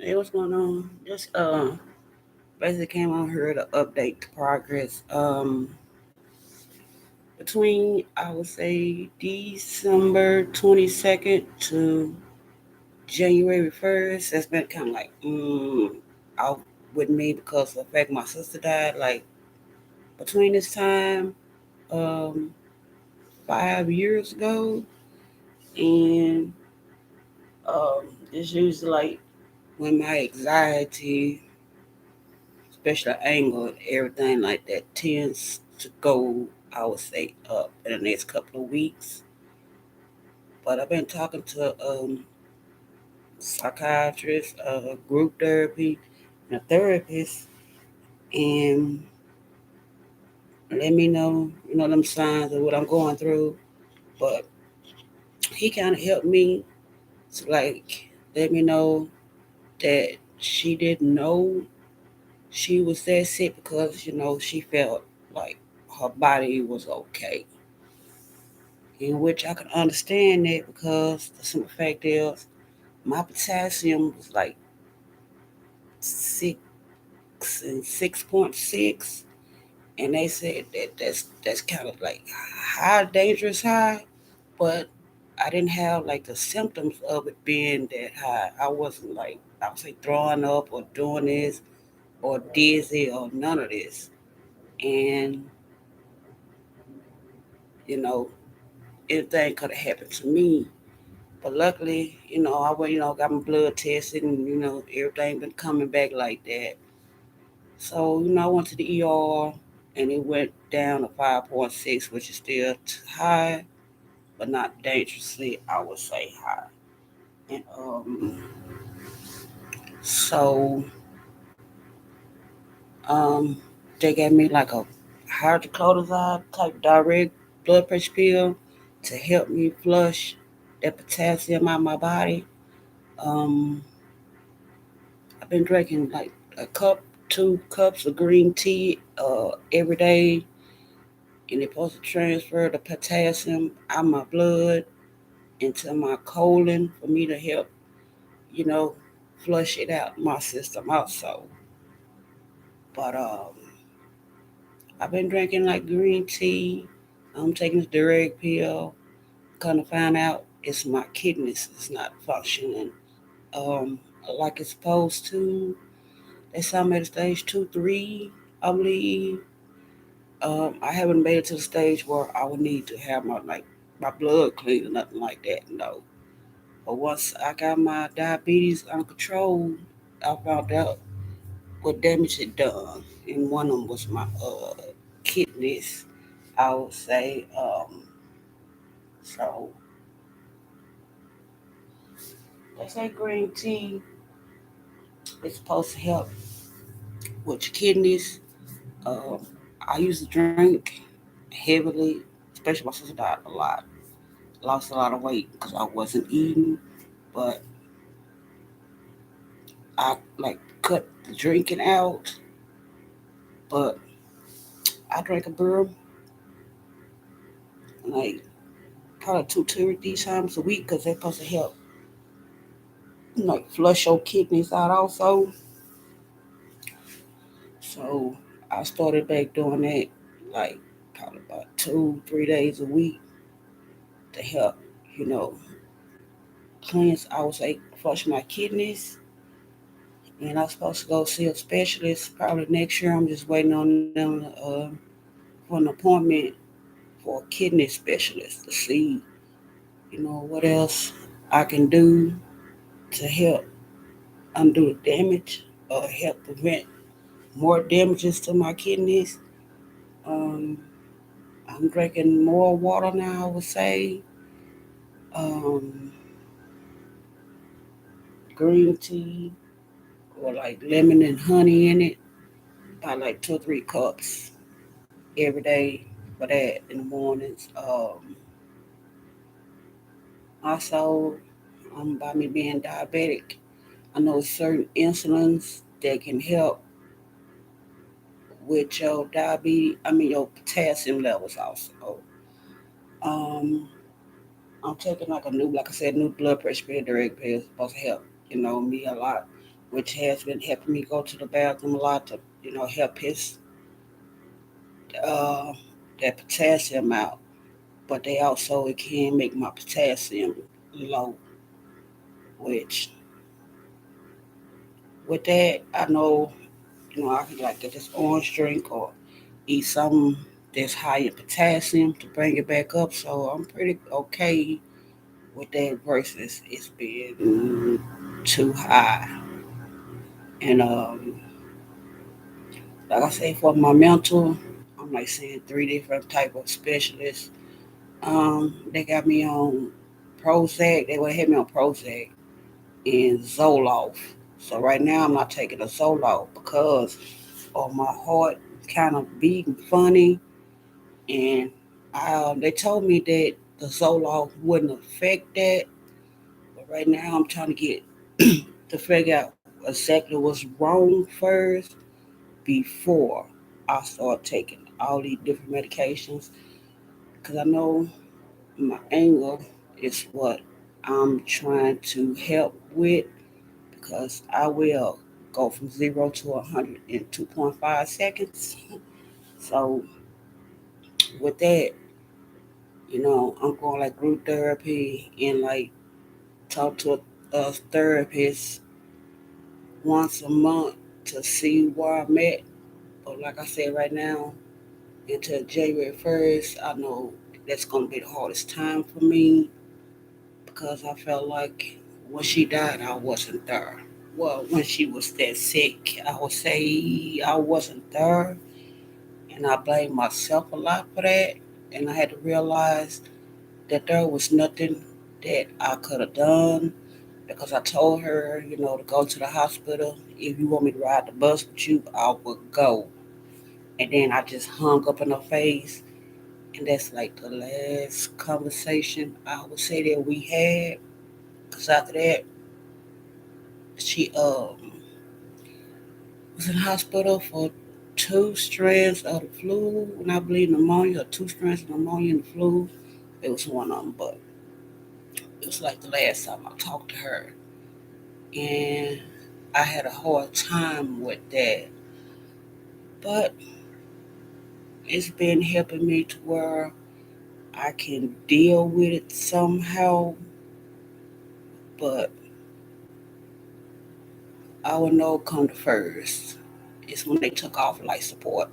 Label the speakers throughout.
Speaker 1: Hey, what's going on? Just basically came on here to update the progress. Between I would say December 22nd to January 1st, it's been kind of like out with me because of the fact my sister died. Like between this time, um, 5 years ago, and it's usually like when my anxiety, especially anger, everything like that tends to go, I would say, up in the next couple of weeks. But I've been talking to psychiatrist, group therapy, and a therapist, and let me know, them signs of what I'm going through. But he kind of helped me to like let me know that she didn't know she was that sick because she felt like her body was okay, in which I can understand that because the simple fact is my potassium was like 6 and 6.6, and they said that's kind of like high, dangerous high, but I didn't have like the symptoms of it being that high. I wasn't like I was like throwing up or doing this or dizzy or none of this, and you know anything could have happened to me. But luckily, I went, got my blood tested, and everything been coming back like that. So, I went to the ER, and it went down to 5.6, which is still high, but not dangerously, I would say high. And so um, they gave me like a hydrochloride type direct blood pressure pill to help me flush that potassium out of my body. Um, I've been drinking like a cup, 2 cups of green tea every day, and it's supposed to transfer the potassium out of my blood into my colon for me to help, you know, flush it out my system also. But I've been drinking like green tea. I'm taking this direct pill. Kind of find out it's my kidneys is not functioning um, like it's supposed to. They saw me at stage 2, 3, I believe. I haven't made it to the stage where I would need to have my blood cleaned or nothing like that. No. But once I got my diabetes under control, I found out what damage it done, and one of them was my kidneys. I would say. So they say green tea is supposed to help with your kidneys. Um, I used to drink heavily, especially my sister died a lot. Lost a lot of weight because I wasn't eating, but I like cut the drinking out. But I drank a beer like probably two or three times a week because they're supposed to help like flush your kidneys out also. So I started back doing that like probably about 2 3 days a week to help, you know, cleanse. I would say flush my kidneys. And I'm supposed to go see a specialist probably next year. I'm just waiting on them for an appointment for a kidney specialist to see, what else I can do to help undo the damage or help prevent more damages to my kidneys. Um, I'm drinking more water now, I would say. Um, green tea or like lemon and honey in it, by like 2 or 3 cups every day for that in the mornings. Also, by me being diabetic, I know certain insulins that can help with your diabetes. I mean your potassium levels also. Um, I'm taking like a new, like I said, new blood pressure pill, direct pill, supposed to help, me a lot. which has been helping me go to the bathroom a lot to, help his uh, that potassium out. But they also it can make my potassium low, which with that I know, I can like get this orange drink or eat something that's high in potassium to bring it back up. So I'm pretty okay with that versus it's being too high. And like I say, for my mental, I'm like seeing three different type of specialists. They got me on Prozac. They would have me on Prozac and Zoloft. So right now I'm not taking a Zoloft because of my heart kind of beating funny, and they told me that the Zoloft wouldn't affect that. But right now I'm trying to get to figure out exactly what's wrong first before I start taking all these different medications. Because I know my anger is what I'm trying to help with, because I will go from 0 to 100 in 2.5 seconds. So with that, I'm going like group therapy and like talk to a therapist once a month to see where I'm at. But like I said, right now, until January 1st, I know that's going to be the hardest time for me because I felt like when she died, I wasn't there. Well, when she was that sick, I would say I wasn't there, and I blame myself a lot for that. And I had to realize that there was nothing that I could have done because I told her, to go to the hospital. If you want me to ride the bus with you, I would go. And then I just hung up in her face. And that's like the last conversation I would say that we had. Because after that, she was in the hospital for 2 strands of the flu, and I believe pneumonia, or 2 strands of pneumonia and the flu. It was one of them, but it was like the last time I talked to her. And I had a hard time with that. But it's been helping me to where I can deal with it somehow. But I will know come the first. It's when they took off life support.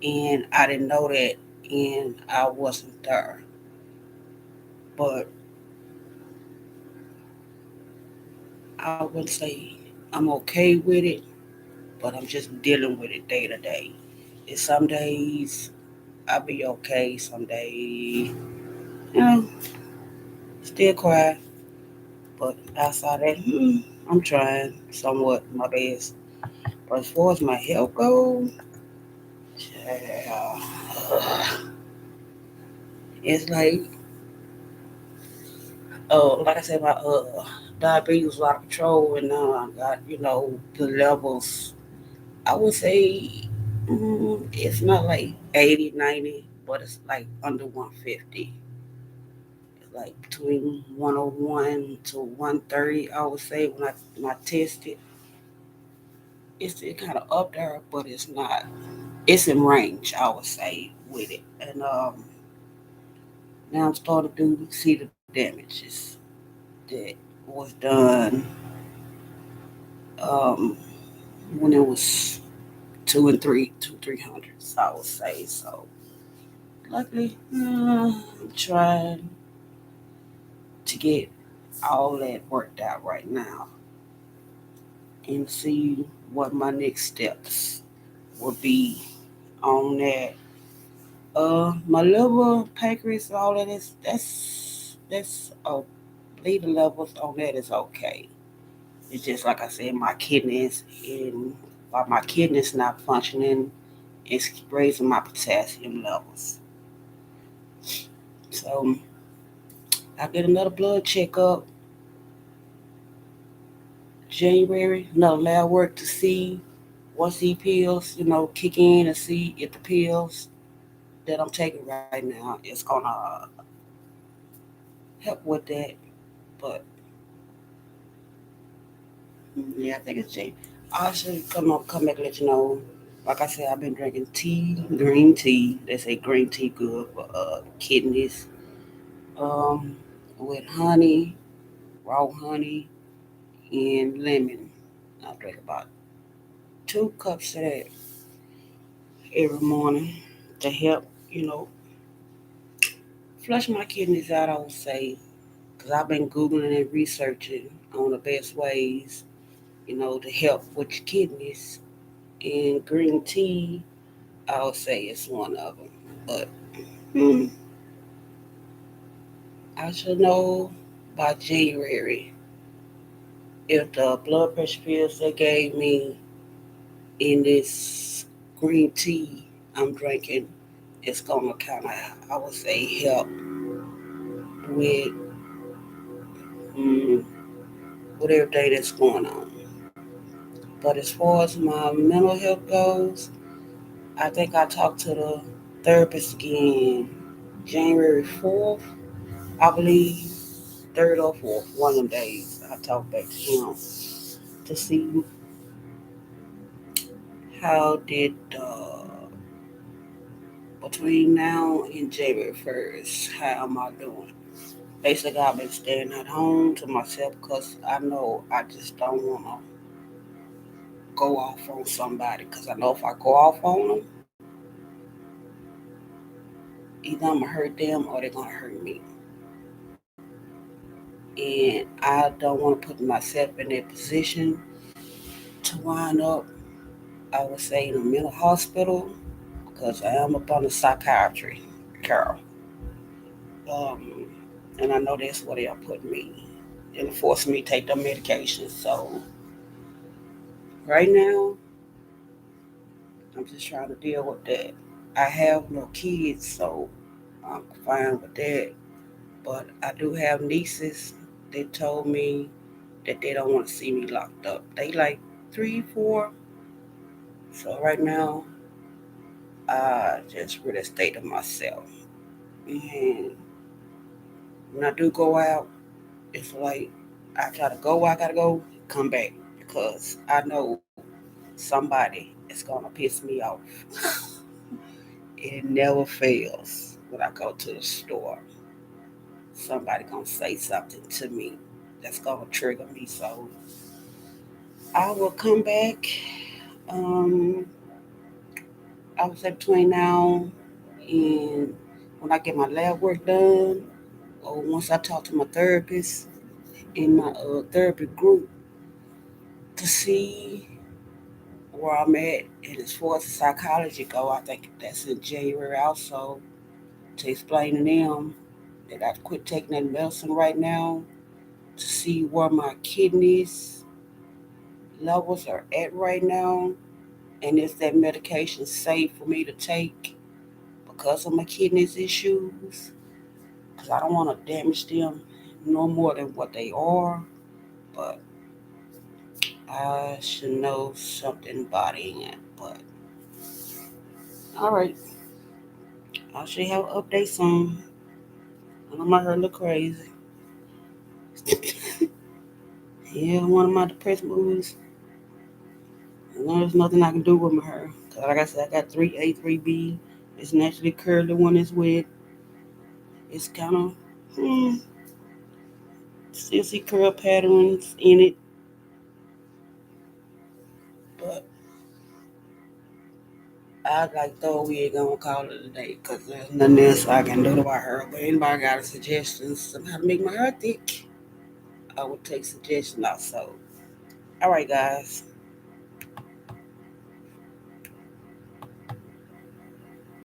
Speaker 1: And I didn't know that, and I wasn't there. But I would say I'm okay with it, but I'm just dealing with it day to day. And some days I'll be okay, some days, you know, still cry. But outside that, I'm trying somewhat my best. But as far as my health goes, yeah, it's like I said, my diabetes was out of control, and now I got, the levels. I would say it's not like 80, 90, but it's like under 150. Like between 101 to 130, I would say when I tested. It's still kind of up there, but it's not. It's in range, I would say, with it. And now I'm starting to see the damages that was done um, when it was 300s, I would say. So luckily, I'm trying to get all that worked out right now and see what my next steps will be on that. My liver, pancreas, all of this, that's bleed levels on that is okay. It's just like I said, my kidneys, and while my kidneys not functioning, it's raising my potassium levels. So I get another blood checkup January, another lab work to see once these pills, kick in and see if the pills that I'm taking right now is gonna help with that. But Yeah, I think it's J. I should come back and let you know. Like I said, I've been drinking tea, green tea. They say green tea good for kidneys. Um, with honey, raw honey, and lemon. I drink about 2 cups of that every morning to help, flush my kidneys out. I would say, because I've been googling and researching on the best ways, to help with your kidneys. And green tea, I would say it's one of them. But hmm, I should know by January if the blood pressure pills they gave me in this green tea I'm drinking is gonna kind of, I would say, help with mm, with everything that's going on. But as far as my mental health goes, I think I talked to the therapist again January 4th, I believe, 3rd or 4th, one of them days. I talked back to him to see how did between now and January 1st, how am I doing? Basically, I've been staying at home to myself because I know I just don't want to go off on somebody. Because I know if I go off on them, either I'm going to hurt them or they're going to hurt me. And I don't want to put myself in that position to wind up, I would say, in a mental hospital because I am up on the psychiatry, Carol. Um, and I know that's what they'll put me and force me to take the medication. So right now, I'm just trying to deal with that. I have no kids, so I'm fine with that. But I do have nieces. They told me that they don't want to see me locked up. They like 3, 4. So right now, I just really stay to myself. And when I do go out, it's like I try to go, I gotta go, come back because I know somebody is gonna piss me off. It never fails when I go to the store. Somebody gonna say something to me that's gonna trigger me. So I will come back. Um, I would say between now and when I get my lab work done, or once I talk to my therapist in my therapy group to see where I'm at. And as far as the psychology go, I think that's in January also to explain to them that I quit taking that medicine right now to see where my kidneys levels are at right now, and is that medication safe for me to take because of my kidneys issues? Because I don't want to damage them no more than what they are, but I should know something bodying it. But all right, I should have an update soon. I might hurt a little crazy. Yeah, one of my depressed movies. There's nothing I can do with my hair. 'Cause like I said, I got 3A, 3B. It's naturally curly when it's wet. It's kind of, hmm, still see curl patterns in it. But I like throw a wig on, call it a day. Because there's nothing else I can do to my hair. But anybody got a suggestions on how to make my hair thick, I would take suggestions also. All right, guys.